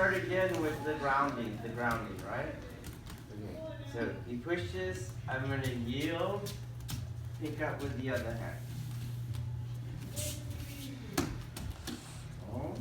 start again with the grounding, right? Okay, so he pushes, I'm going to yield, pick up with the other hand. Oh.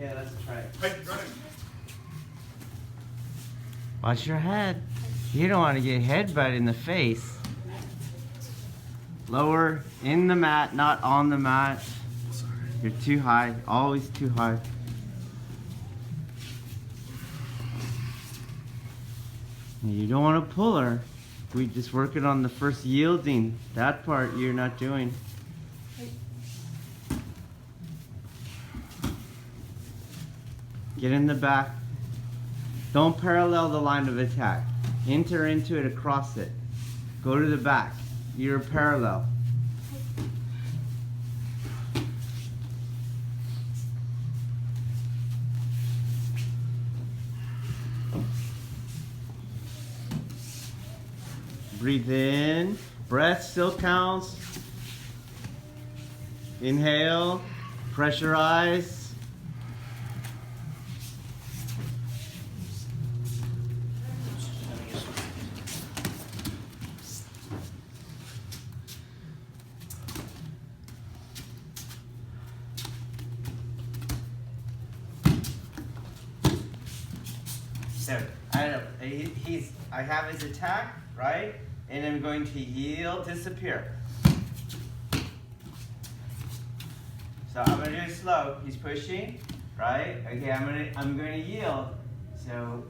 Yeah, let's try it. Watch your head. You don't want to get headbutt in the face. Lower in the mat, not on the mat. You're too high, always too high. You don't want to pull her. We just working on the first yielding. That part you're not doing. Get in the back. Don't parallel the line of attack. Enter into it across it. Go to the back. You're parallel. Breathe in. Breath still counts. Inhale. Pressurize. So I have his attack, right? And I'm going to yield, disappear. So I'm gonna do it slow. He's pushing, right? Okay, I'm gonna yield. So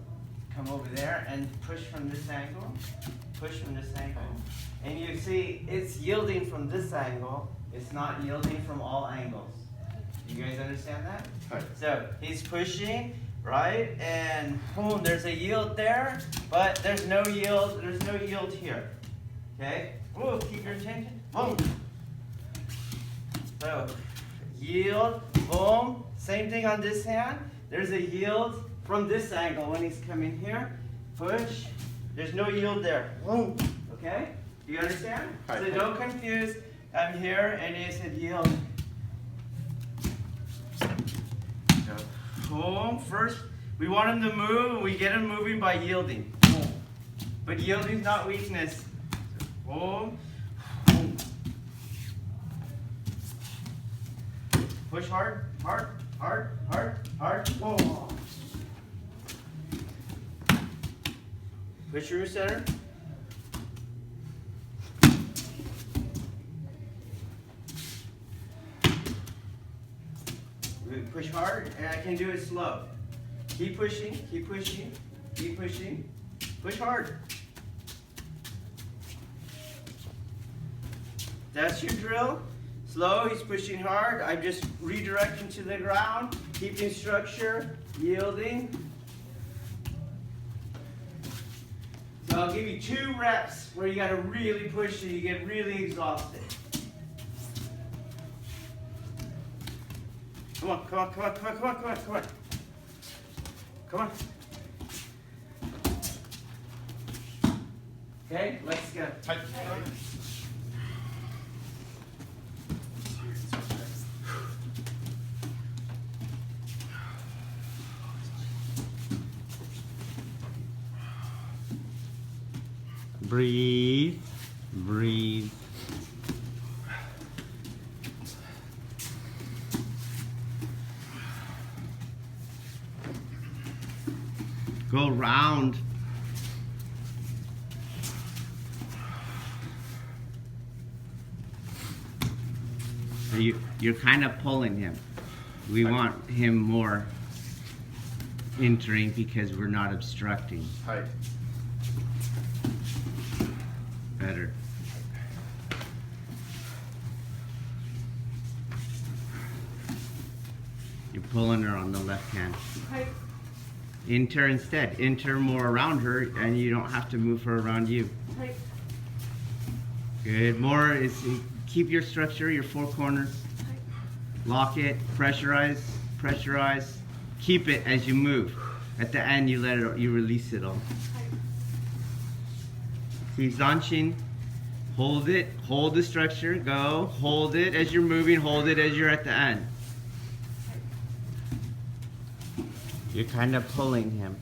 come over there and push from this angle. Push from this angle. And you see it's yielding from this angle. It's not yielding from all angles. You guys understand that? Right. So he's pushing. Right, and boom, there's a yield there, but there's no yield here. Okay? Whoa, keep your attention. Boom. So, yield, boom. Same thing on this hand. There's a yield from this angle when he's coming here. Push. There's no yield there. Boom. Okay? Do you understand? Right. So don't confuse. I'm here and he said yield. Boom. First, we want him to move, and we get him moving by yielding. Boom. But yielding is not weakness. Boom. Boom. Push hard, hard, hard, hard, hard. Boom. Push through center. Push hard, and I can do it slow. Keep pushing, keep pushing, keep pushing. Push hard. That's your drill. Slow, he's pushing hard. I'm just redirecting to the ground, keeping structure, yielding. So I'll give you 2 reps where you gotta really push it, you get really exhausted. Come on, come on, come on, come on, come on, come on, come on. Come on. Okay, let's go. Breathe, breathe. Go round. So you're kind of pulling him. We want him more entering because we're not obstructing. Height. Better. You're pulling her on the left hand. Height. Enter instead. Enter more around her and you don't have to move her around you. Height. Good. More is keep your structure, your 4 corners. Lock it, pressurize, pressurize. Keep it as you move. At the end, you release it all. See, Senshin, hold it, hold the structure, go, hold it as you're moving, hold it as you're at the end. You're kind of pulling him.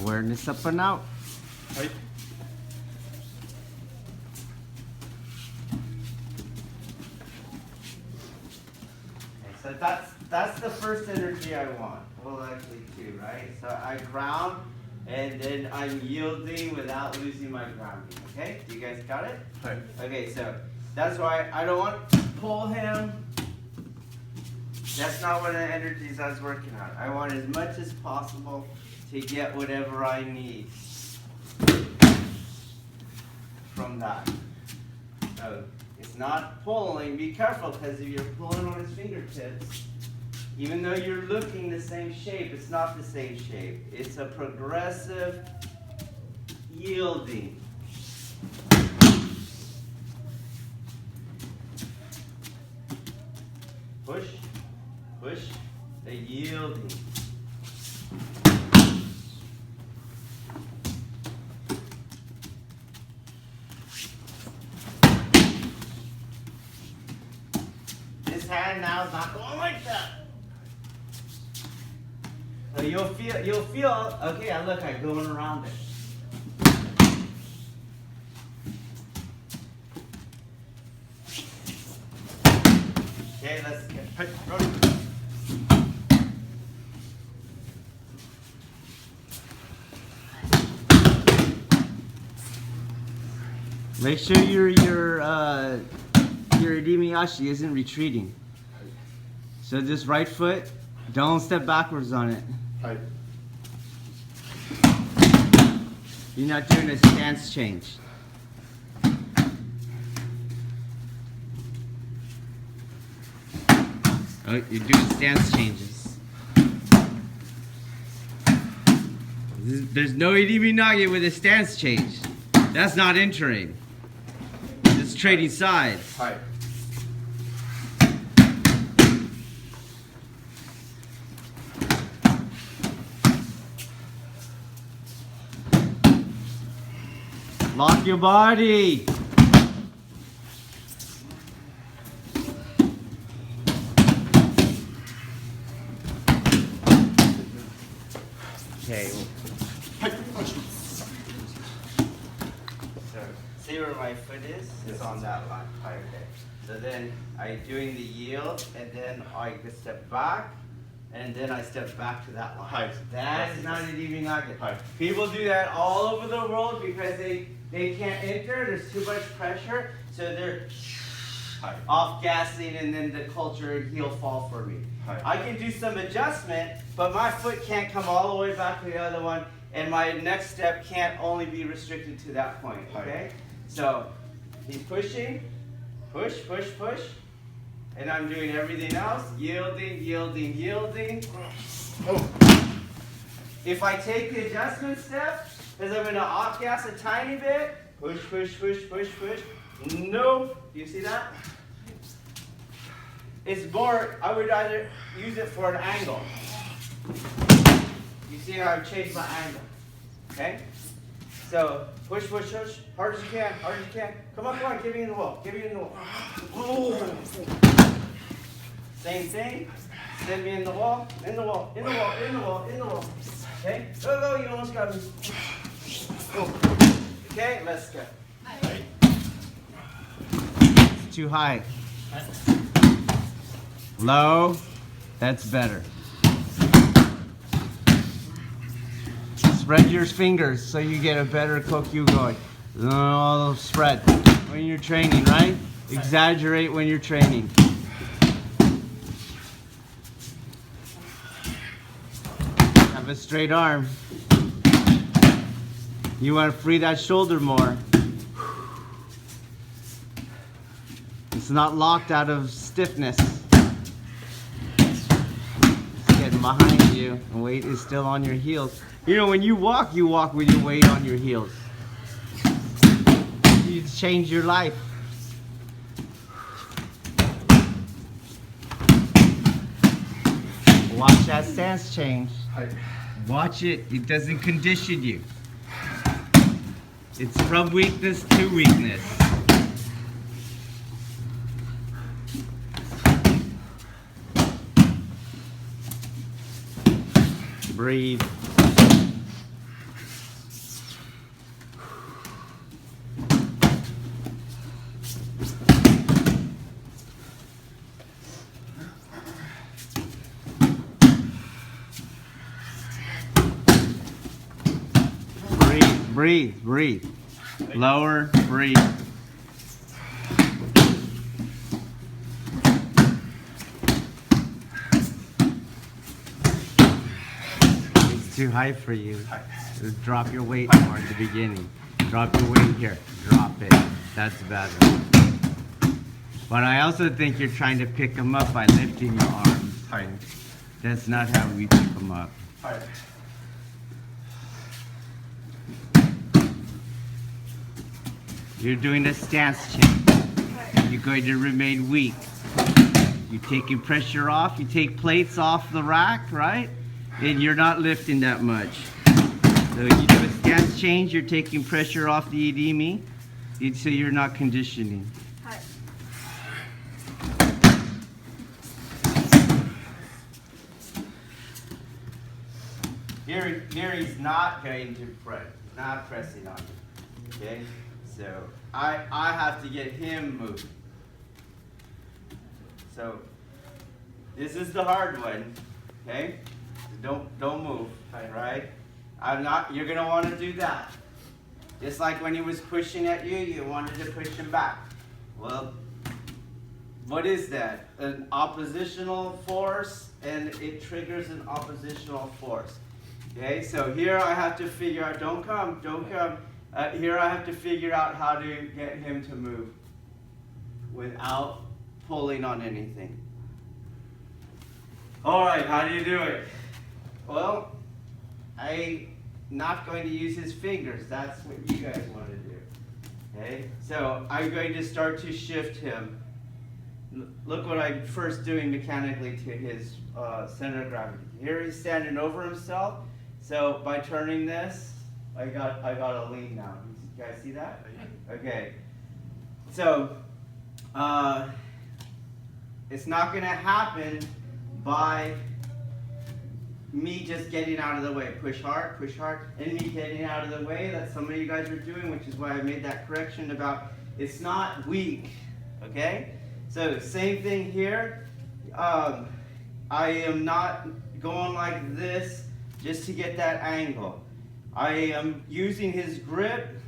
Awareness up and out. Right. So that's the first energy I want. Well, actually two, right? So I ground, and then I'm yielding without losing my grounding. Okay? You guys got it? Right. Okay, so that's why I don't want to pull him. That's not one of the energies I was working on. I want as much as possible to get whatever I need from that. So it's not pulling. Be careful, because if you're pulling on his fingertips, even though you're looking the same shape, it's not the same shape. It's a progressive yielding. Push, push, the yielding. This hand now is not going like that. So you'll feel, okay, look, I'm going around it. Okay, let's get. Hey, ready? Make sure your Idimiyashi isn't retreating. So this right foot, don't step backwards on it. Right. You're not doing a stance change. Oh, you're doing stance changes. There's no Idiminage with a stance change. That's not entering. It's trading sides. Right. Lock your body. Okay. So see where my foot is? It's on that line. Okay. So then I'm doing the yield, and then I step back, and then I step back to that line. Right. That is not an even nugget. Right. People do that all over the world because they can't enter. There's too much pressure, so they're off gassing, and then the culture heel fall for me. Right. I can do some adjustment, but my foot can't come all the way back to the other one, and my next step can't only be restricted to that point. Okay? Right. So he's pushing, push, push, push, and I'm doing everything else, yielding, yielding, yielding. Oh. If I take the adjustment step, because I'm going to off gas a tiny bit, push, push, push, push, push. Nope. Do you see that? It's more, I would either use it for an angle. You see how I've changed my angle. Okay? So, push, push, push. Hard as you can, hard as you can. Come on, get me in the wall. Get me in the wall. Oh. Same thing. Send me in the wall, in the wall, in the wall, in the wall, in the wall. Okay? Go, go, you almost got me. Okay, let's go. It's too high. Low, that's better. Spread your fingers so you get a better kokyu going. No, spread when you're training, right? Exaggerate when you're training. Have a straight arm. You want to free that shoulder more. It's not locked out of stiffness. It's getting behind you, and weight is still on your heels. You know, when you walk with your weight on your heels. You change your life. Watch that stance change. Watch it. It doesn't condition you. It's from weakness to weakness. Breathe. Breathe, breathe. Lower, breathe. It's too high for you. Just drop your weight more at the beginning. Drop your weight here. Drop it. That's better. But I also think you're trying to pick them up by lifting your arms. That's not how we pick them up. You're doing a stance change. You're going to remain weak. You're taking pressure off. You take plates off the rack, right? And you're not lifting that much. So you do a stance change. You're taking pressure off the edema, so you're not conditioning. Here he's not going to press, not pressing on you. Okay. So I have to get him moving. So this is the hard one, okay? So don't move, right? You're gonna want to do that. Just like when he was pushing at you, you wanted to push him back. Well, what is that? An oppositional force, and it triggers an oppositional force. Okay, so here I have to figure out, don't come. Here I have to figure out how to get him to move without pulling on anything. All right, how do you do it? Well, I'm not going to use his fingers. That's what you guys want to do. Okay, so I'm going to start to shift him. Look what I'm first doing mechanically to his center of gravity. Here he's standing over himself. So by turning this, I got a lean now. You guys see that? Okay. So it's not going to happen by me just getting out of the way. Push hard, and me getting out of the way. That's some of you guys are doing, which is why I made that correction about it's not weak. Okay? So same thing here. I am not going like this just to get that angle. I am using his grip.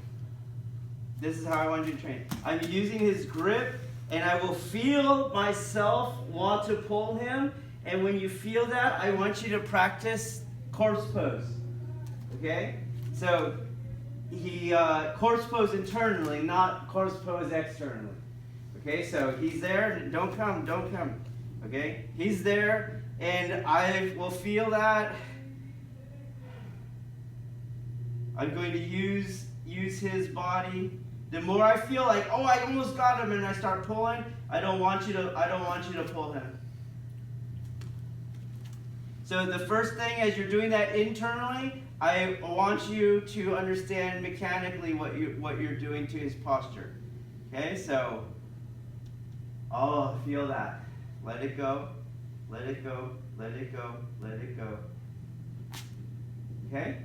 This is how I want you to train. I'm using his grip, and I will feel myself want to pull him. And when you feel that, I want you to practice corpse pose. Okay? So he corpse pose internally, not corpse pose externally. Okay? So he's there. Don't come. Okay? He's there, and I will feel that. I'm going to use his body. The more I feel like, oh, I almost got him, and I start pulling, I don't want you to pull him. So the first thing, as you're doing that internally, I want you to understand mechanically what you're doing to his posture. Okay, so feel that. Let it go. Let it go. Let it go. Let it go. Okay?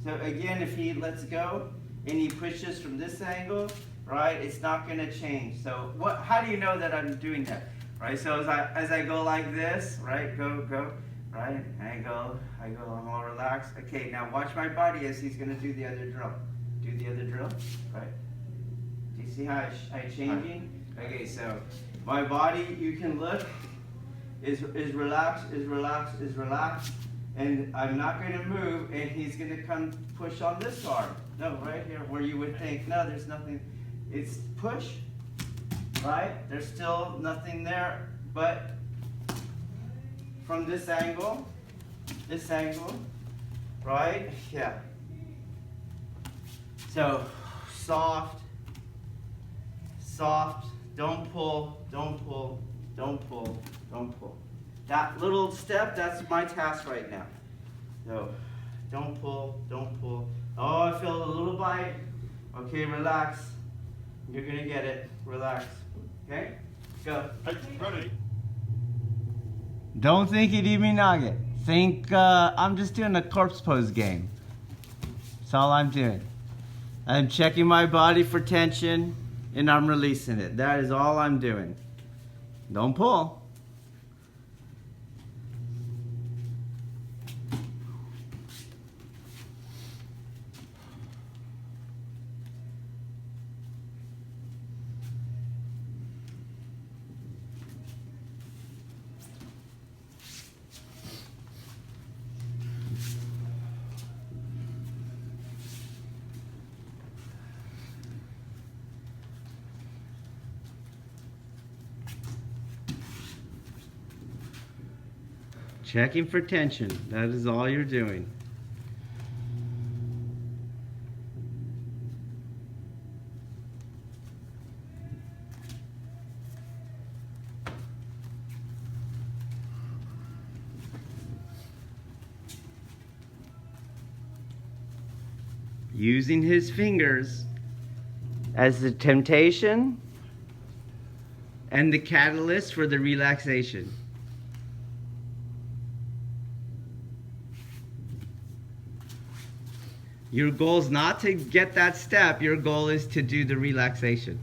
So again, if he lets go and he pushes from this angle, right, it's not going to change. So how do you know that I'm doing that? Right, so as I go like this, right, go, right, I go, I'm more relaxed. Okay, now watch my body as he's going to do the other drill. Do the other drill, right? Do you see how I'm changing? Okay, so my body, you can look, is relaxed, And I'm not going to move, and he's going to come push on this arm. No, right here, where you would think, no, there's nothing. It's push, right? There's still nothing there, but from this angle, right? Yeah. So, soft, don't pull, don't pull, don't pull, don't pull. That little step, that's my task right now. So, don't pull, don't pull. Oh, I feel a little bite. Okay, relax. You're gonna get it. Relax. Okay? Go. Ready. Don't think Idiminage. Think I'm just doing a corpse pose game. That's all I'm doing. I'm checking my body for tension and I'm releasing it. That is all I'm doing. Don't pull. Checking for tension. That is all you're doing. Using his fingers as the temptation and the catalyst for the relaxation. Your goal is not to get that step, your goal is to do the relaxation.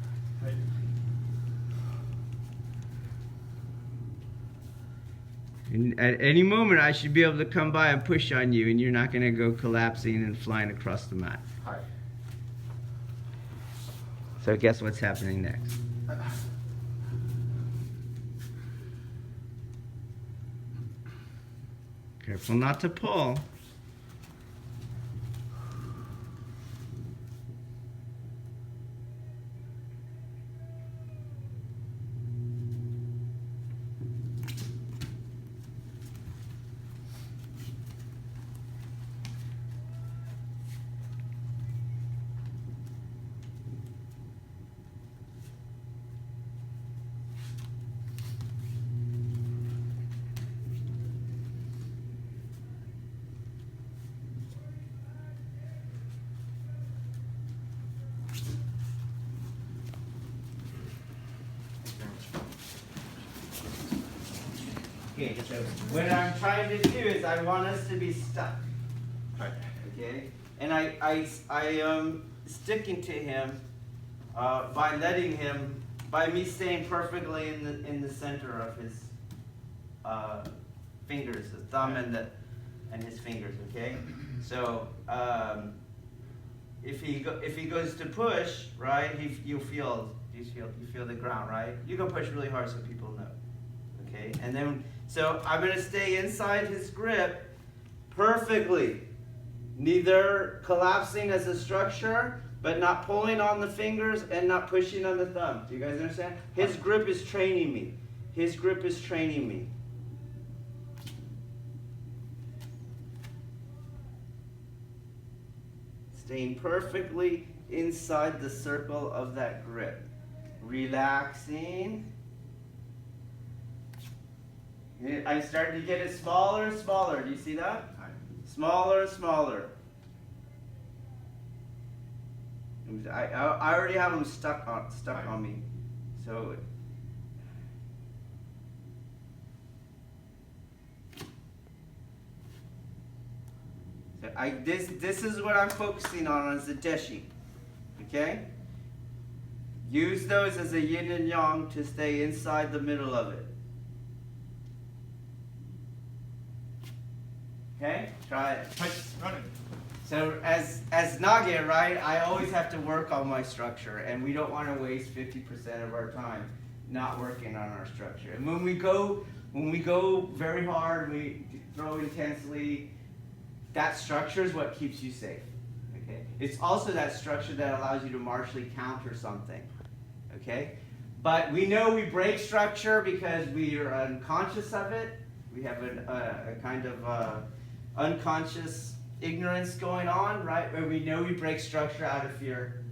And at any moment I should be able to come by and push on you and you're not going to go collapsing and flying across the mat. So guess what's happening next? Careful not to pull. Okay, so what I'm trying to do is I want us to be stuck. Okay? And I sticking to him by letting him, by me staying perfectly in the center of his fingers, the thumb and his fingers, okay? So if he goes to push, right, you feel the ground, right? You can push really hard so people know. Okay, and then, so I'm going to stay inside his grip perfectly. Neither collapsing as a structure, but not pulling on the fingers and not pushing on the thumb. Do you guys understand? His grip is training me. His grip is training me. Staying perfectly inside the circle of that grip. Relaxing. I'm starting to get it smaller and smaller. Do you see that? Smaller and smaller. I already have them stuck on me. So this is what I'm focusing on as the deshi. Okay? Use those as a yin and yang to stay inside the middle of it. Okay, try it. So as Nage, right, I always have to work on my structure, and we don't want to waste 50% of our time not working on our structure. And when we go when we go very hard, we throw intensely, that structure is what keeps you safe. Okay? It's also that structure that allows you to martially counter something. Okay? But we know we break structure because we are unconscious of it. We have a kind of unconscious ignorance going on, right? Where we know we break structure out of fear.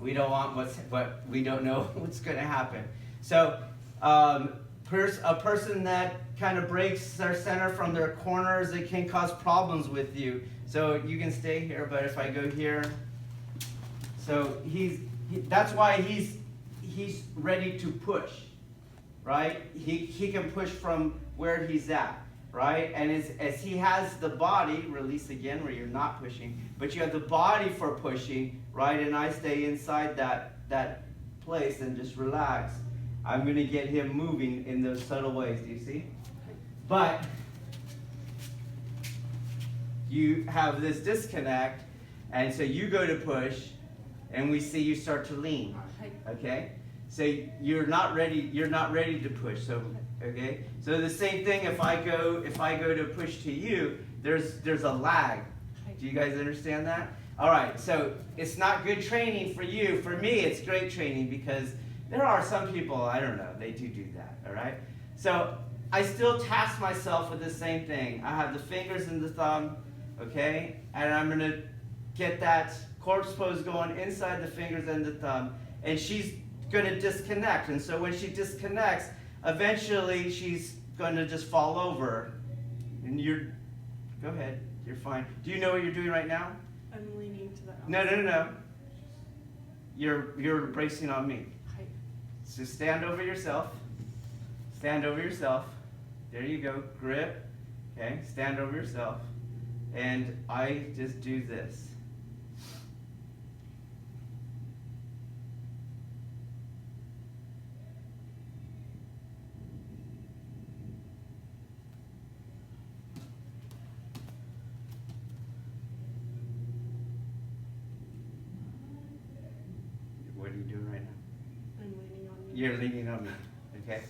We don't want what we don't know what's going to happen. So a person that kind of breaks their center from their corners, it can cause problems with you. So you can stay here, but if I go here, so that's why he's ready to push, right? He can push from where he's at, right? And as he has the body, release again where you're not pushing, but you have the body for pushing, right? And I stay inside that place and just relax. I'm going to get him moving in those subtle ways, do you see? But you have this disconnect, and so you go to push, and we see you start to lean, okay? So you're not ready to push. So okay? So the same thing if I go to push to you, there's a lag. Do you guys understand that? All right. So it's not good training for you. For me, it's great training because there are some people, I don't know, they do that, all right? So I still task myself with the same thing. I have the fingers and the thumb, okay? And I'm going to get that corpse pose going inside the fingers and the thumb. And she's going to disconnect. And so when she disconnects, eventually she's going to just fall over. And go ahead, you're fine. Do you know what you're doing right now? I'm leaning to that. No. You're bracing on me. So stand over yourself. Stand over yourself. There you go. Grip. Okay. Stand over yourself. And I just do this. What are you doing right now? You're leaning on me, okay?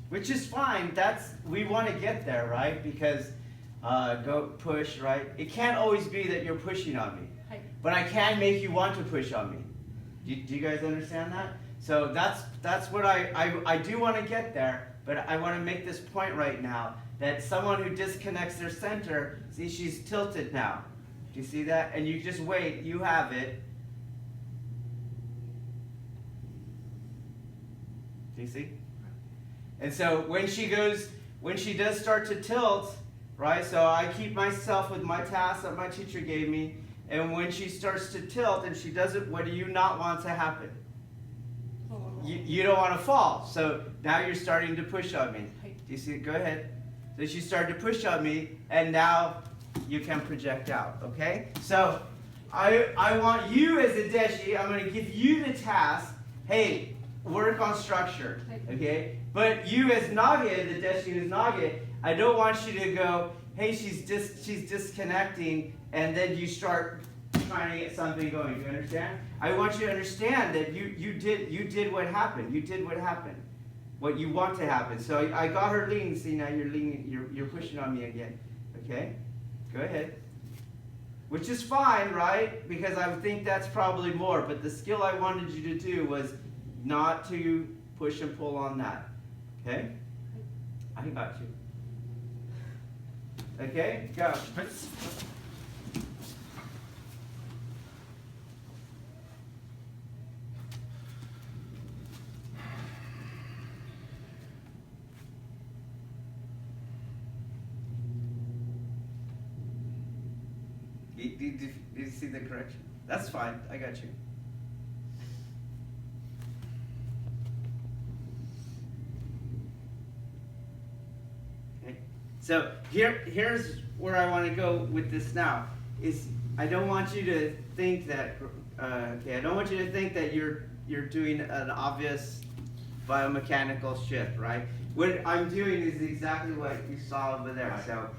Which is fine. We want to get there, right? Because go push, right? It can't always be that you're pushing on me, but I can make you want to push on me. Do you guys understand that? So that's what I do want to get there, but I want to make this point right now that someone who disconnects their center, see, she's tilted now. Do you see that? And you just wait. You have it. Do you see? And so when she does start to tilt, right? So I keep myself with my task that my teacher gave me. And when she starts to tilt and she does it, what do you not want to happen? You don't want to fall. So now you're starting to push on me. Do you see? Go ahead. So she started to push on me, and now you can project out. Okay? So I want you as a deshi, I'm going to give you the task. Hey, work on structure, okay? But you as Nage, the deshi who's Nage, I don't want you to go, hey, she's disconnecting, and then you start trying to get something going. Do you understand? I want you to understand that you did what happened. You did what happened. What you want to happen. So I got her leaning. See, now you're leaning. You're pushing on me again. Okay? Go ahead. Which is fine, right? Because I would think that's probably more. But the skill I wanted you to do was not to push and pull on that. Okay? I got you. Okay? Go. Did you see the correction? That's fine. I got you. Okay. So here's where I want to go with this now. I don't want you to think that. I don't want you to think that you're doing an obvious biomechanical shift, right? What I'm doing is exactly what you saw over there. So.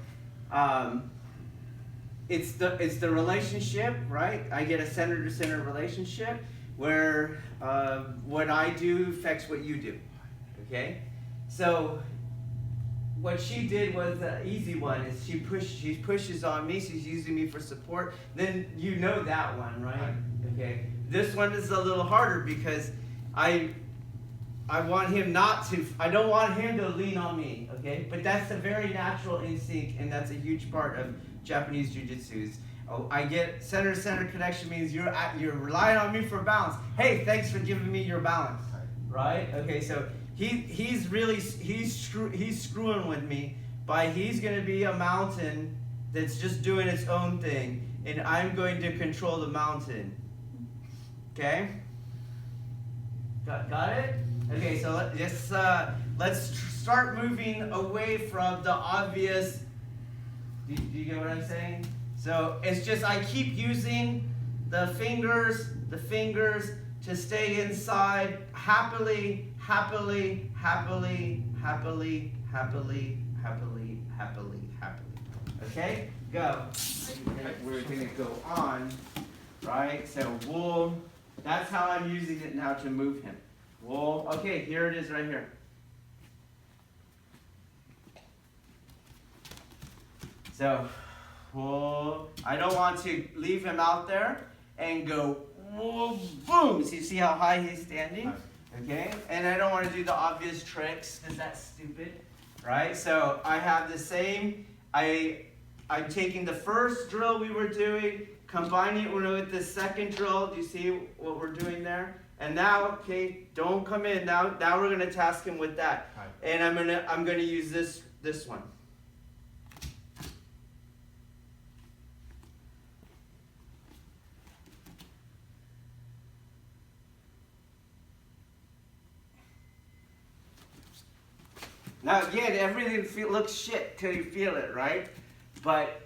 It's the relationship, right? I get a center-to-center relationship where what I do affects what you do, okay? So what she did was the easy one. Is she pushes on me. She's using me for support. Then you know that one, right? Okay. This one is a little harder because I want him not to. I don't want him to lean on me. Okay. But that's a very natural instinct, and that's a huge part of Japanese Jiu-jitsu. Oh, I get center connection means you're relying on me for balance. Hey, thanks for giving me your balance. Right? Okay. So. He's screwing with me by he's going to be a mountain that's just doing its own thing, and I'm going to control the mountain. Okay? Got it? Okay, so let's start moving away from the obvious. Do you get what I'm saying? So it's just I keep using the fingers to stay inside happily. Okay, go. We're gonna go on, right? So wool. That's how I'm using it now to move him. Wool. Okay, here it is right here. So wool. I don't want to leave him out there and go whoa, boom. So you see how high he's standing? Okay, and I don't want to do the obvious tricks because that's stupid, right? So I have the same, I'm taking the first drill we were doing, combining it with the second drill. Do you see what we're doing there? And now, okay, don't come in. Now we're going to task him with that. Right. And I'm gonna use this one. Now again, everything looks shit till you feel it, right? But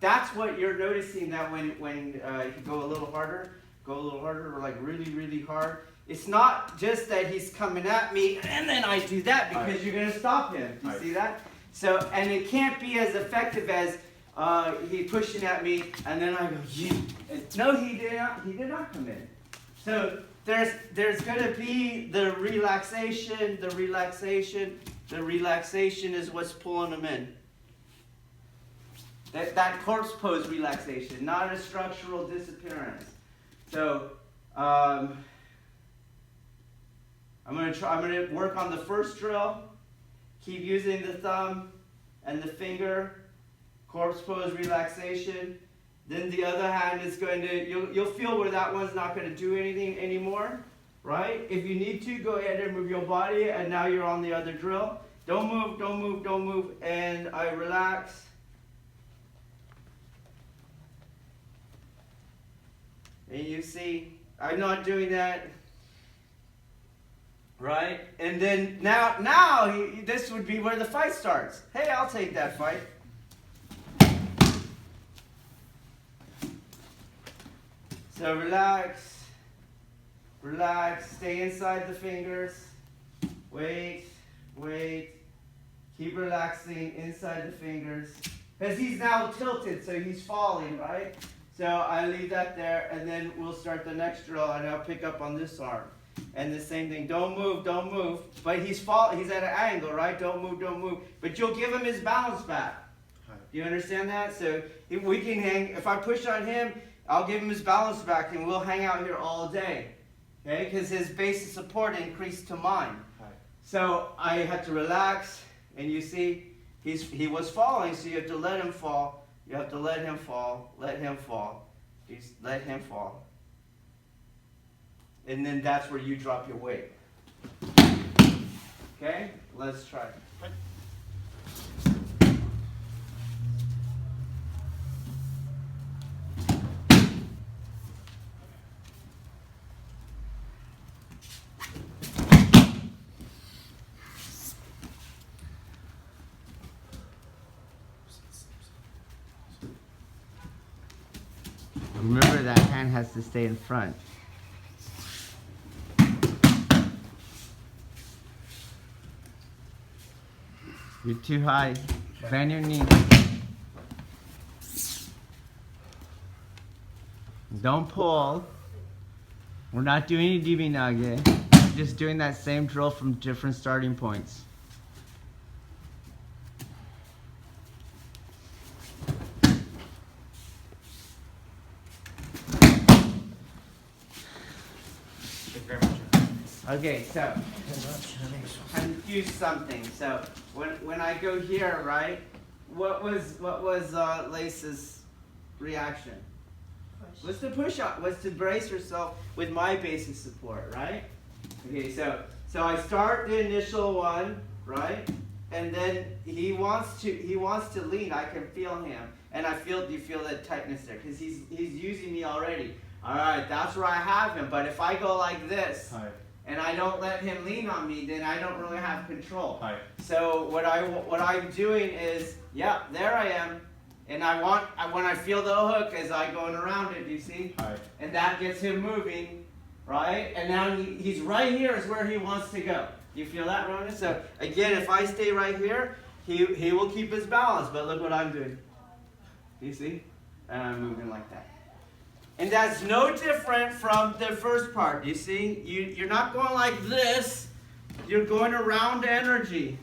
that's what you're noticing, that when you go a little harder, or like really hard. It's not just that he's coming at me and then I do that because you're gonna stop him. Do you see that? So, and it can't be as effective as he pushing at me and then I go, yeah. No, he did not come in. So there's gonna be the relaxation. The relaxation is what's pulling them in. That corpse pose relaxation, not a structural disappearance. So I'm gonna work on the first drill. Keep using the thumb and the finger. Corpse pose relaxation. Then the other hand is going to, you'll feel where that one's not going to do anything anymore, right? If you need to, go ahead and move your body, and now you're on the other drill. Don't move, and I relax. And you see, I'm not doing that, right? And then now this would be where the fight starts. Hey, I'll take that fight. So relax, stay inside the fingers, wait, keep relaxing inside the fingers. Because he's now tilted, so he's falling, right? So I leave that there, and then we'll start the next drill, and I'll pick up on this arm. And the same thing, don't move. But he's at an angle, right? Don't move. But you'll give him his balance back. Do you understand that? So if we can if I push on him, I'll give him his balance back, and we'll hang out here all day, okay? Because his base of support increased to mine. Right. So I had to relax, and you see, he was falling, so you have to let him fall. You have to let him fall. Let him fall. And then that's where you drop your weight. Okay? Let's try. Remember, that hand has to stay in front. You're too high. Bend your knee. Don't pull. We're not doing any DB nage. just doing that same drill from different starting points. Okay, so confuse something. So when I go here, right? What was Lace's reaction? Push. Was to push up, was to brace herself with my basic support, right? Okay, so I start the initial one, right? And then he wants to lean. I can feel him, and do you feel that tightness there? Because he's using me already. All right, that's where I have him. But if I go like this, and I don't let him lean on me, then I don't really have control. So what I'm doing is, yeah, there I am, and when I feel the hook as I going around it, do you see? And that gets him moving, right? And now he's right here is where he wants to go. You feel that, Ronan? So again, if I stay right here, he will keep his balance. But look what I'm doing. You see? And I'm moving like that. And that's no different from the first part. You see? You're not going like this. You're going around energy.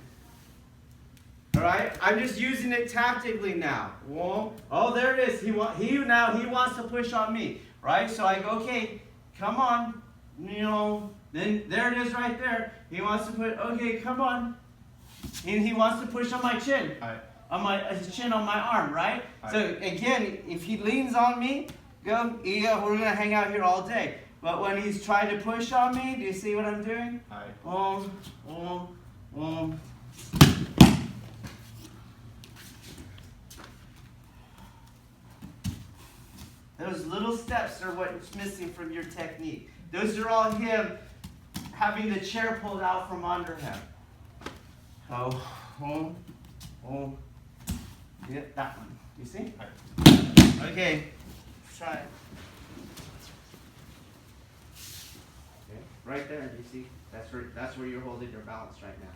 All right? I'm just using it tactically now. Whoa. Oh, there it is. He wants to push on me. Right? So I go, okay, come on. You know, then there it is right there. He wants to put, okay, come on. And he wants to push on my chin. On his chin on my arm, right? So again, if he leans on me, we're going to hang out here all day. But when he's trying to push on me, do you see what I'm doing? Those little steps are what's missing from your technique. Those are all him having the chair pulled out from under him. Yeah, that one. You see? Okay. Try it. Okay. Right there, you see? That's where you're holding your balance right now.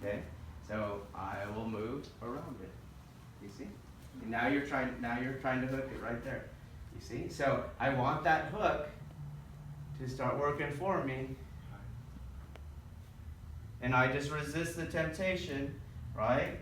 Okay? So I will move around it. You see? And now you're trying to hook it right there. You see? So I want that hook to start working for me. And I just resist the temptation, right?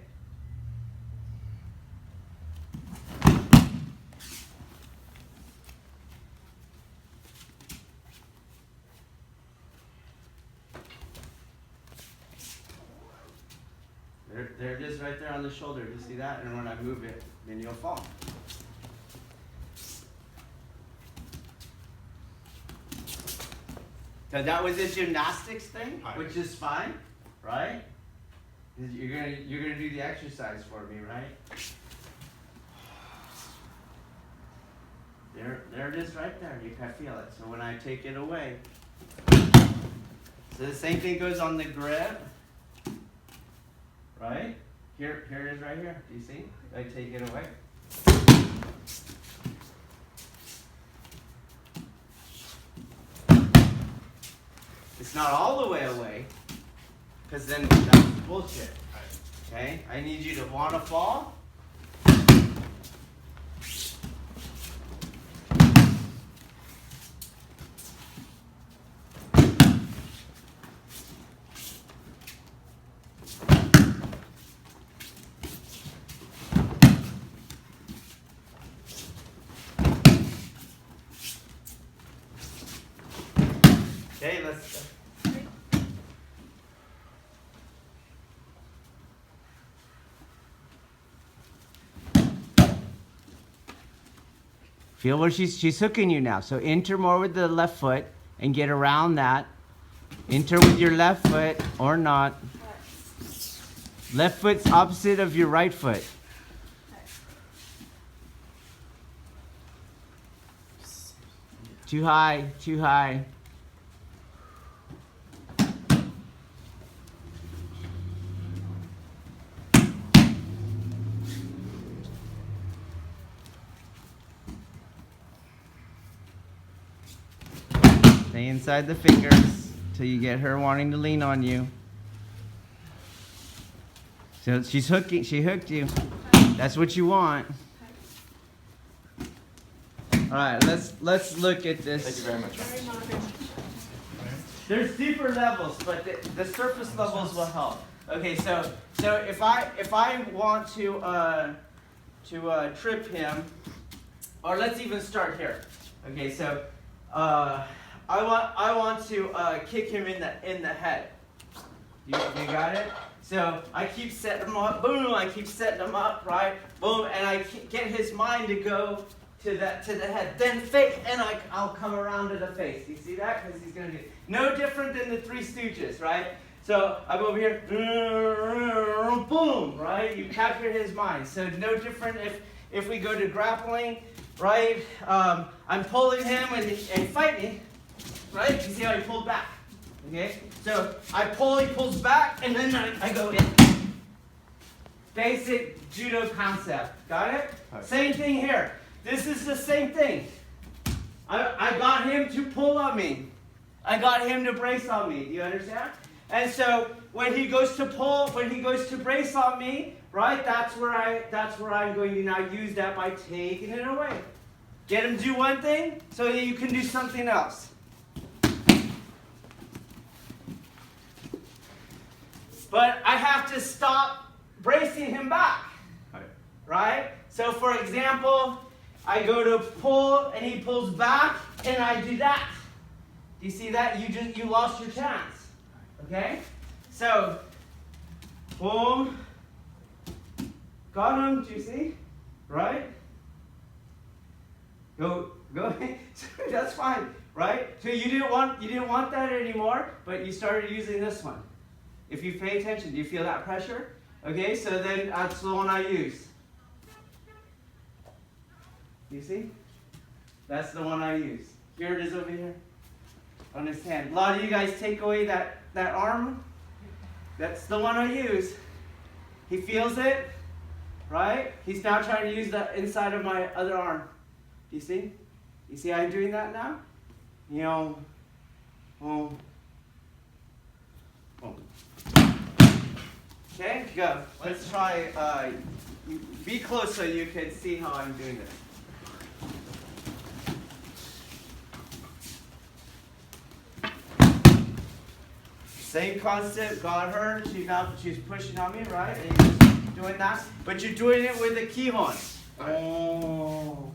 There it is right there on the shoulder. Do you see that? And when I move it, then you'll fall. So that was a gymnastics thing, which is fine, right? You're gonna do the exercise for me, right? There it is right there. You can feel it. So when I take it away, so the same thing goes on the grip. Right? Here it is right here. Do you see? I take it away. It's not all the way away, because then that's bullshit. Okay? I need you to want to fall. Okay, let's go. Feel where she's hooking you now. So enter more with the left foot and get around that. Enter with your left foot or not. Left foot's opposite of your right foot. Too high, too high. Stay inside the fingers till you get her wanting to lean on you. So she hooked you. That's what you want. All right, let's look at this. Thank you very much. There's deeper levels, but the surface levels will help. Okay, so if I want to trip him, or let's even start here. Okay, so I want to kick him in the head. You got it? So I keep setting him up, boom, I keep setting him up, right? Boom, and I get his mind to go to the head. Then fake, and I'll come around to the face. You see that? Because he's going to do no different than the Three Stooges, right? So I go over here, boom, right? You capture his mind. So no different if we go to grappling, right? I'm pulling him and fight me, right? You see how he pulled back? Okay, so I pull, he pulls back, and then I go in. Basic judo concept. Got it? Right. Same thing here. This is the same thing. I got him to pull on me. I got him to brace on me. Do you understand? And so when he goes to pull, when he goes to brace on me, right? That's where I'm going to now use that by taking it away. Get him to do one thing so that you can do something else. But I have to stop bracing him back, right? So for example, I go to pull and he pulls back and I do that. Do you see that? You lost your chance, okay? So, boom, got him, do you see? Right? Go, that's fine, right? So you didn't want that anymore, but you started using this one. If you pay attention, do you feel that pressure? Okay, so then that's the one I use. You see? That's the one I use. Here it is over here. On his hand. A lot of you guys take away that arm. That's the one I use. He feels it, right? He's now trying to use the inside of my other arm. Do you see? You see how I'm doing that now? You know, Okay, go. Let's try, be close so you can see how I'm doing this. Same concept, got her, she's pushing on me, right? And you're just doing that, but you're doing it with the kihon. Oh.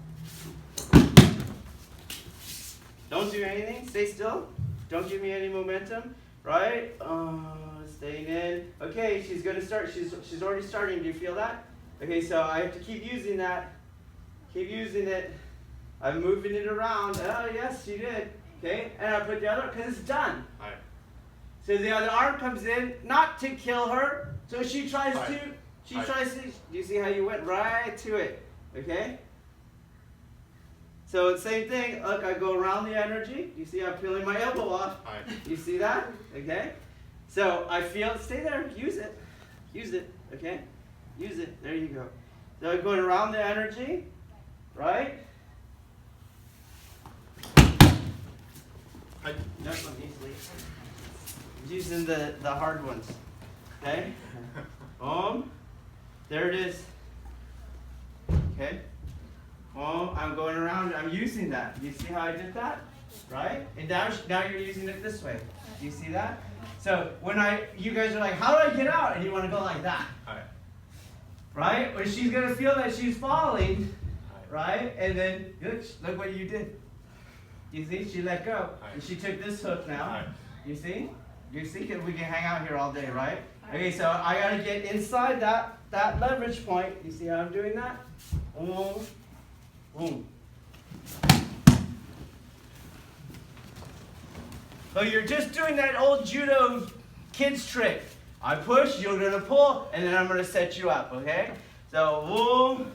Don't do anything, stay still. Don't give me any momentum, right? Staying in. Okay, she's gonna start. She's already starting. Do you feel that? Okay, so I have to keep using that. Keep using it. I'm moving it around. Oh yes, she did. Okay, and I put the other because it's done. Right. So the other arm comes in, not to kill her. So she tries to. She tries to. Do you see how you went right to it? Okay. So same thing. Look, I go around the energy. You see, I'm peeling my elbow off. You see that? Okay. So I feel it. Stay there. Use it. Use it. Okay. Use it. There you go. So I'm going around the energy, right? That's one easily. Using the hard ones. Okay. Boom. There it is. Okay. Boom. I'm going around. I'm using that. You see how I did that? Right? And now you're using it this way. Do you see that? So when you guys are like, how do I get out? And you want to go like that. Right? Or she's going to feel that she's falling. Right? And then, look what you did. You see? She let go. And she took this hook now. You see? You see? We can hang out here all day, right? Okay, so I got to get inside that leverage point. You see how I'm doing that? Boom. Boom. So you're just doing that old judo kids trick. I push, you're going to pull, and then I'm going to set you up, okay? So, boom.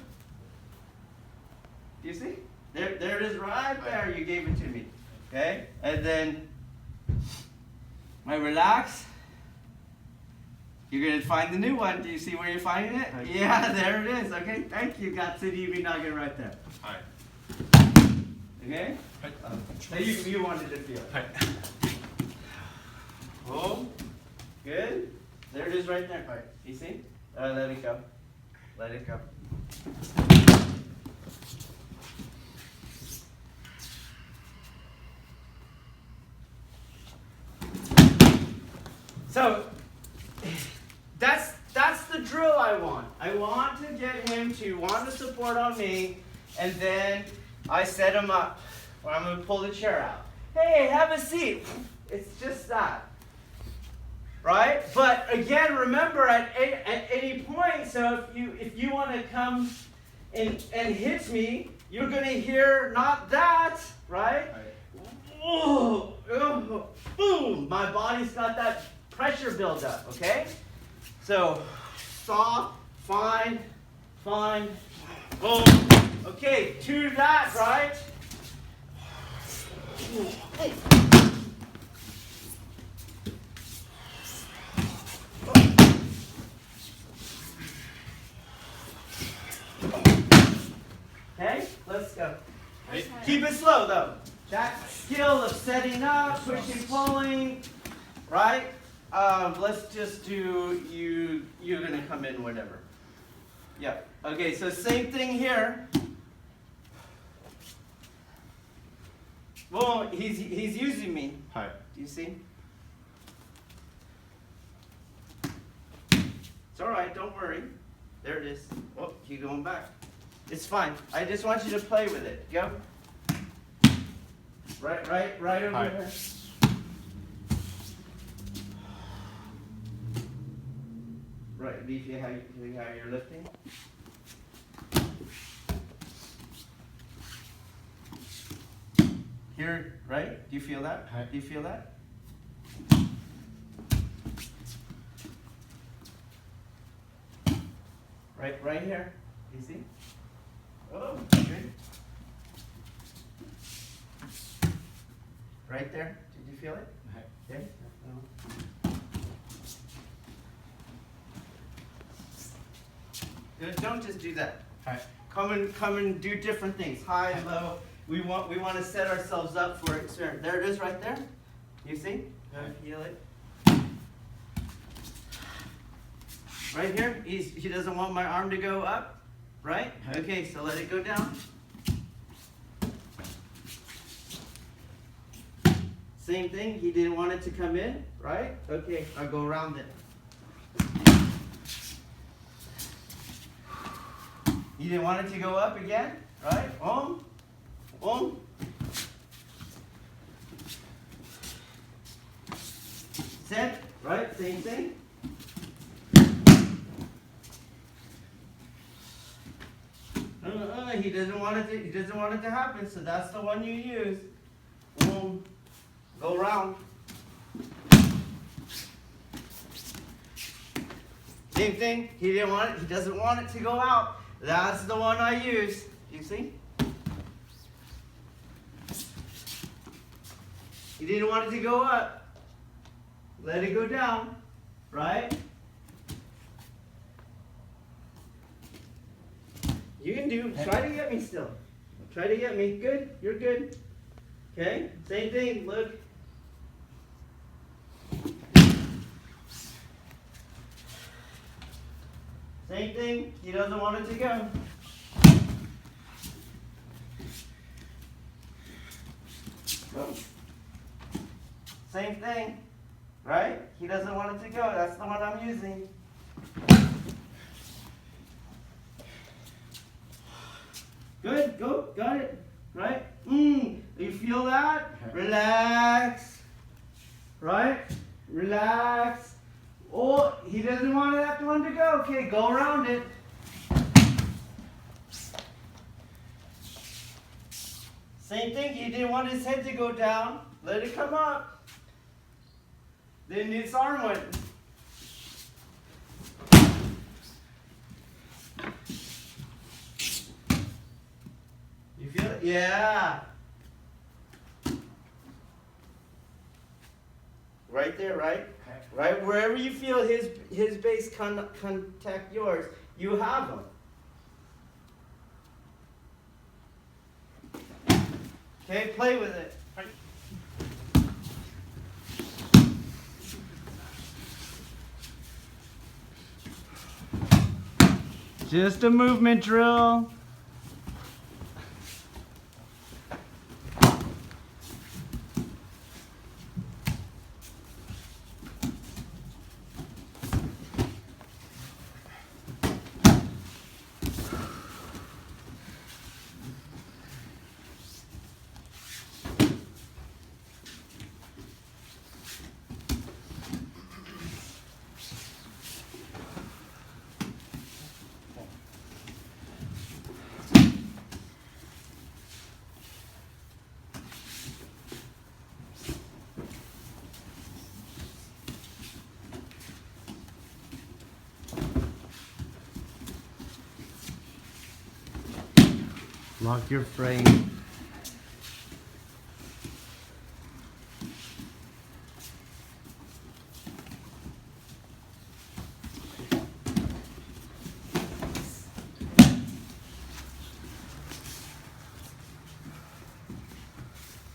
Do you see? There it is right there. You gave it to me. Okay? And then I relax. You're going to find the new one. Do you see where you're finding it? Yeah, there it is. Okay, thank you. Got Tsuri Nage right there. Okay? So you wanted to feel it. Oh, good. There it is right there. You see? Let it go. Let it go. So that's the drill I want. I want to get him to want to support on me, and then I set him up, or I'm going to pull the chair out. Hey, have a seat. It's just that. Right? But again, remember at any point, so if you want to come and hit me, you're going to hear not that, right? Oh, boom! My body's got that pressure buildup, okay? So, soft, fine, boom. Okay, to that, right? Okay, let's go. Keep it slow though. That skill of setting up, pushing, pulling, right? Let's just do you're gonna come in whatever. Yeah. Okay, so same thing here. Well, he's using me. Hi. Do you see? It's all right, don't worry. There it is. Oh, keep going back. It's fine. I just want you to play with it. Go. Right over Hi. there. Right, do you see how you're lifting? Here, right? Do you feel that? Hi. Do you feel that? Right here. You see? Oh, good. Right there. Did you feel it? Hi. Okay. Don't just do that. Hi. Come and do different things. High, low. We want to set ourselves up for experience. There it is, right there. You see? Feel it. Right here. He doesn't want my arm to go up, right? Okay, so let it go down. Same thing. He didn't want it to come in, right? Okay, I'll go around it. You didn't want it to go up again, right? Boom. Set, right? Same thing. He doesn't want it to happen, so that's the one you use. Boom. Go around. Same thing. He doesn't want it to go out. That's the one I use. You see? You didn't want it to go up. Let it go down. Right? You can do. Try to get me still. Try to get me. Good. You're good. Okay? Same thing. Look. Same thing. He doesn't want it to go. Same thing. Right? He doesn't want it to go. That's the one I'm using. Good. Go. Got it. Right? You feel that? Relax. Right? Relax. Oh, he doesn't want that one to go. Okay, go around it. Same thing. He didn't want his head to go down. Let it come up. Then his arm went. You feel it? Yeah. Right there, right? Right, wherever you feel his base contact yours, you have them. Okay, play with it. Just a movement drill. Lock your frame.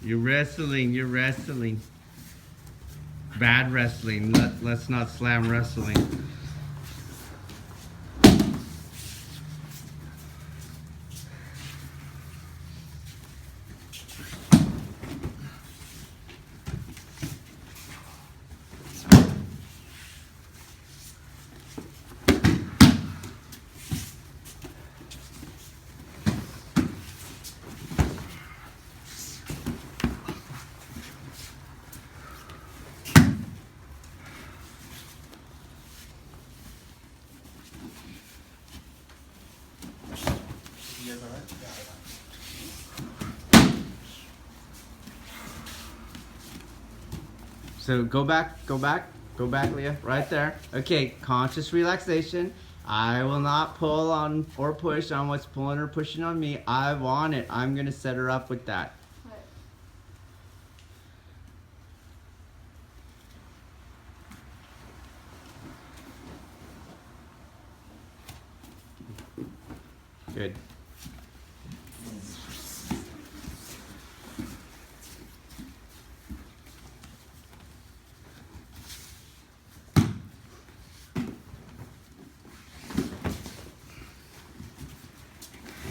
You're wrestling, you're wrestling. Bad wrestling. Let's not slam wrestling. So go back, Leah, right there. Okay, conscious relaxation. I will not pull on or push on what's pulling or pushing on me. I want it. I'm gonna set her up with that. Good.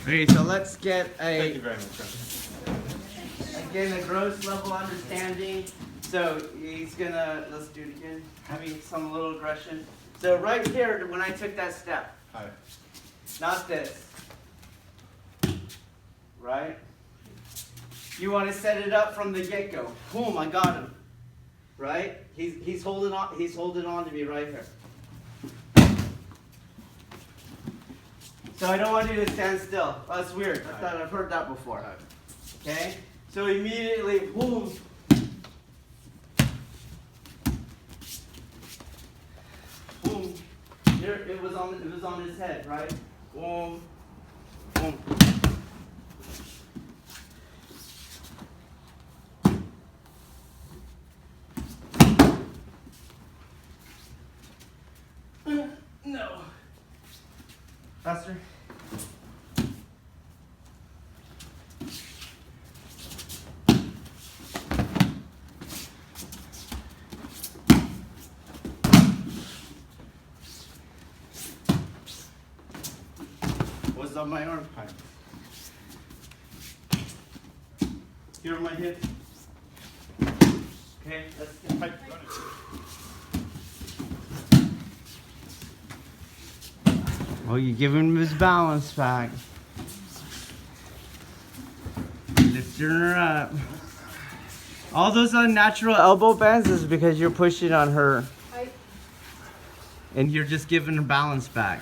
Okay, so let's get Thank you very much. Again, a gross level understanding. So he's gonna, let's do it again, having some little aggression. So right here, when I took that step, Hi. not this, right? You want to set it up from the get-go. Boom, I got him. Right? He's holding on to me right here. So I don't want you to stand still. That's weird. I thought I've heard that before. Okay? So immediately, boom. Boom. Here it was on his head, right? Boom. Boom. No. Faster. What's on my arm? Hi. Here on my hip. Okay, let's go. Hi. Oh, you're giving him his balance back. Lifting her up. All those unnatural elbow bends is because you're pushing on her. And you're just giving her balance back.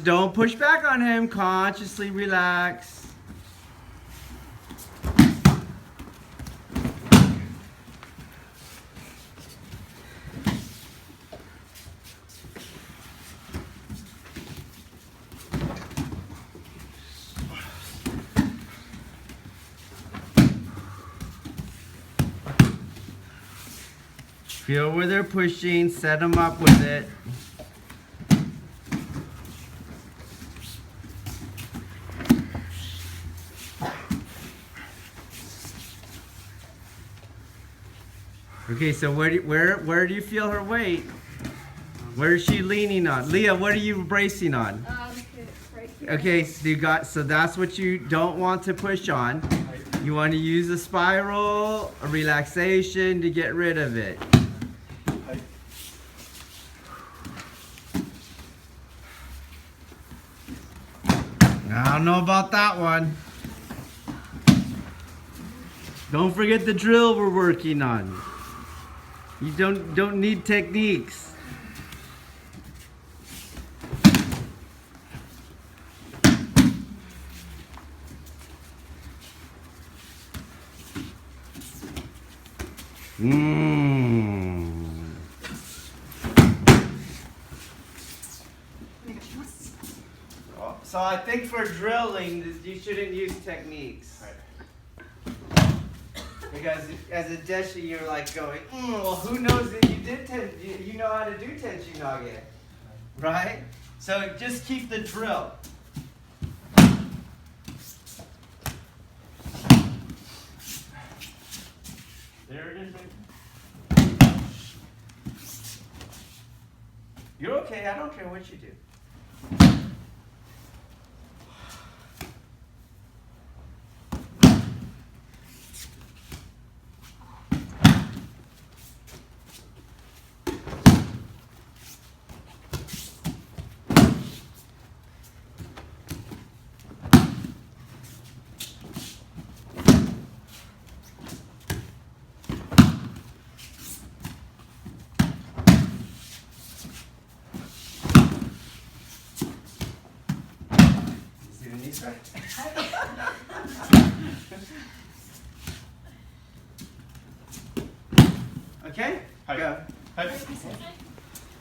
Don't push back on him. Consciously relax. Feel where they're pushing. Set them up with it. Okay, so where do you feel her weight? Where is she leaning on? Leah, what are you bracing on? Right here. Okay, so that's what you don't want to push on. You want to use a spiral, a relaxation to get rid of it. I don't know about that one. Don't forget the drill we're working on. You don't need techniques. So I think for drilling, you shouldn't use techniques. Because as a desha, you're like going, well, who knows that you did you know how to do tenchinage, right? So just keep the drill. There it is. You're okay. I don't care what you do. Okay? Go.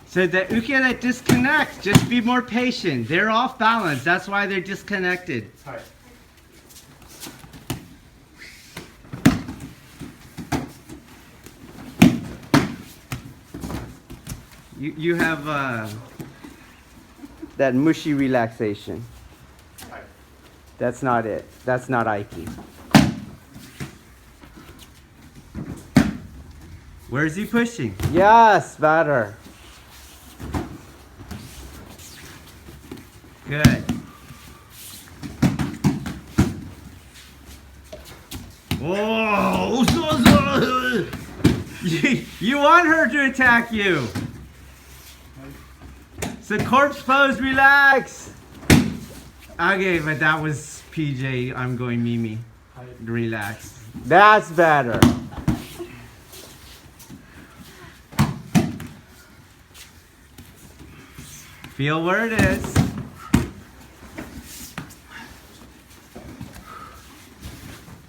So the uke disconnect, just be more patient. They're off balance. That's why they're disconnected. You have that mushy relaxation. That's not it. That's not Aiki. Where is he pushing? Yes, better. Good. Whoa! You want her to attack you. So corpse pose, relax. Okay, but that was PJ. I'm going Mimi. Relax. That's better. Feel where it is.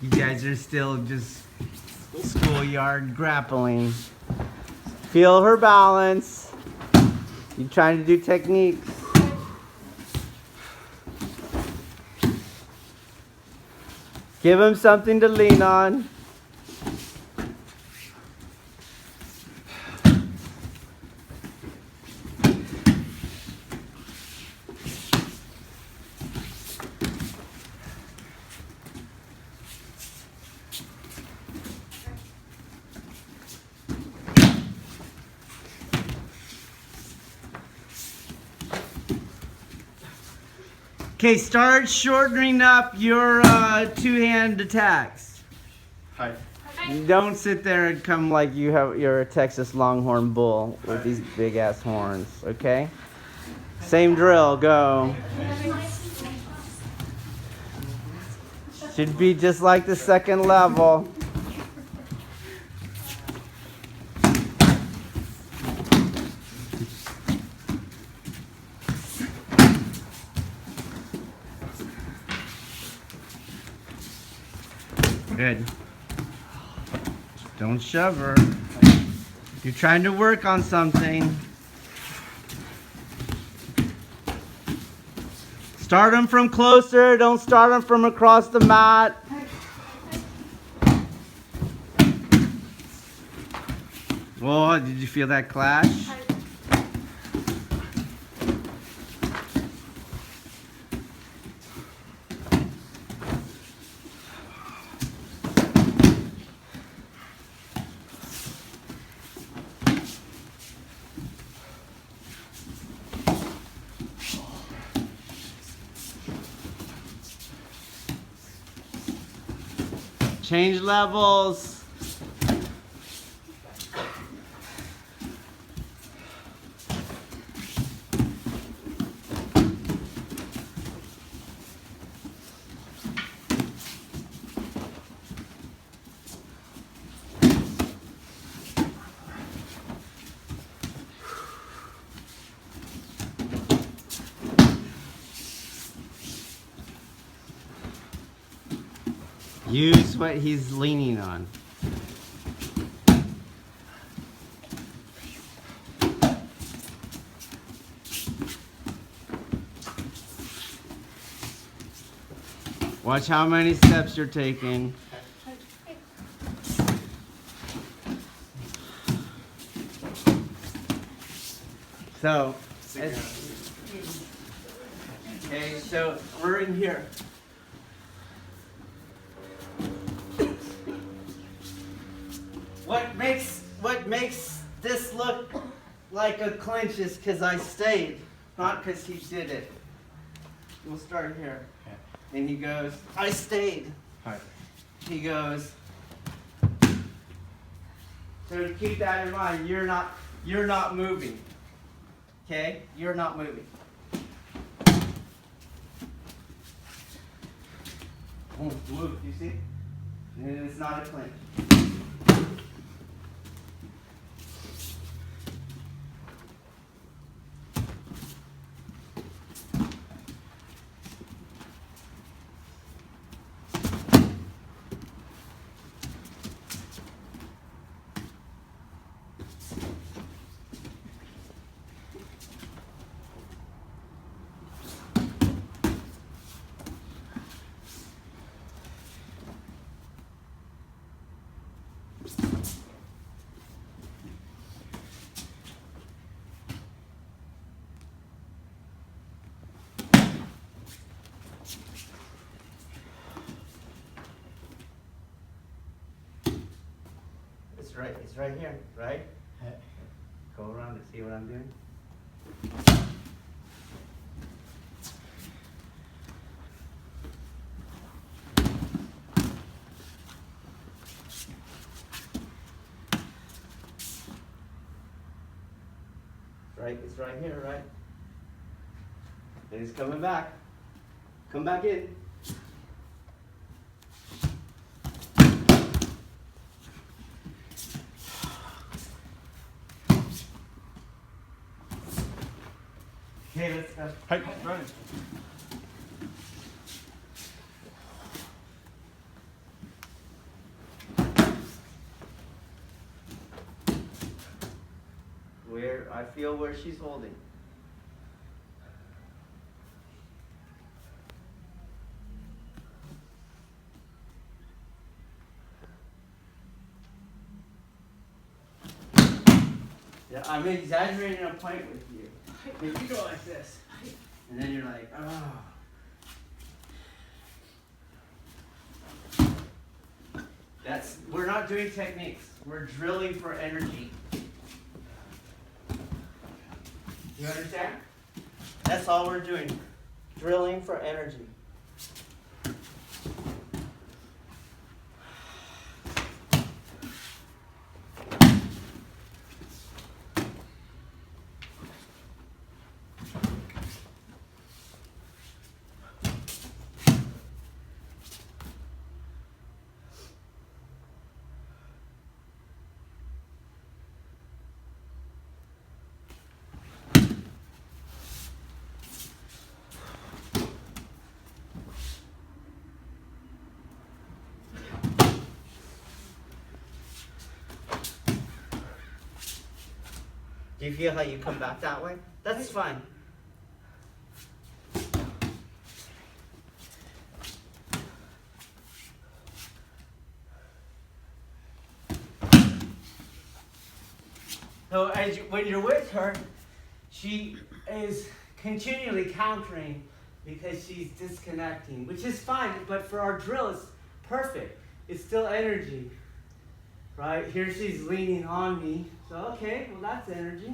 You guys are still just schoolyard grappling. Feel her balance. You trying to do techniques. Give him something to lean on. Okay, start shortening up your two-hand attacks. You don't sit there and come like you're a Texas Longhorn bull with these big ass horns, okay? Same drill, go. Should be just like the second level. Good. Don't shove her. You're trying to work on something. Start them from closer. Don't start them from across the mat. Whoa, did you feel that clash? Change levels. Use what he's leaning on. Watch how many steps you're taking. So, okay, so we're in here. What makes this look like a clinch is because I stayed, not because he did it. We'll start here. Okay. And he goes, I stayed. Hi. He goes. So keep that in mind. You're not moving. Okay? You're not moving. Move, you see? And it's not a clinch. It's right here, right? Go around and see what I'm doing. It's right here, right? And he's coming back. Come back in. Okay, let's go. Hi, running. I feel where she's holding. Yeah, I'm exaggerating a point with you. If you go like this, and then you're like, oh. We're not doing techniques. We're drilling for energy. You understand? That's all we're doing. Drilling for energy. Do you feel how you come back that way? That's fine. So when you're with her, she is continually countering because she's disconnecting, which is fine, but for our drill, it's perfect. It's still energy. Right? Here she's leaning on me. So, okay, well, that's energy.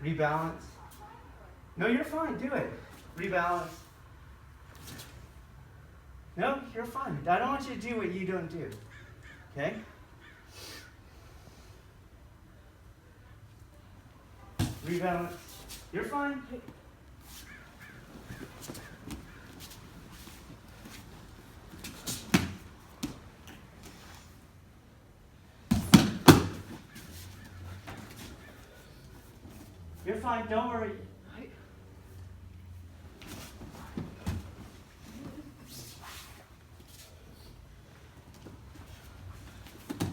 Rebalance. No, you're fine. Do it. Rebalance. No, you're fine. I don't want you to do what you don't do. Okay? Rebalance. You're fine. You're fine, don't worry.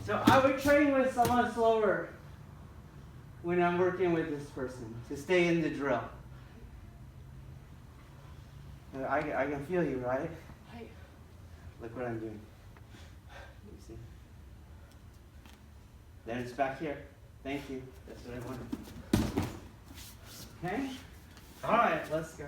So I would train with someone slower. when I'm working with this person to stay in the drill. I can feel you, right? Look what I'm doing. You see? Then it's back here. Thank you. That's what I wanted. Okay? All right, let's go.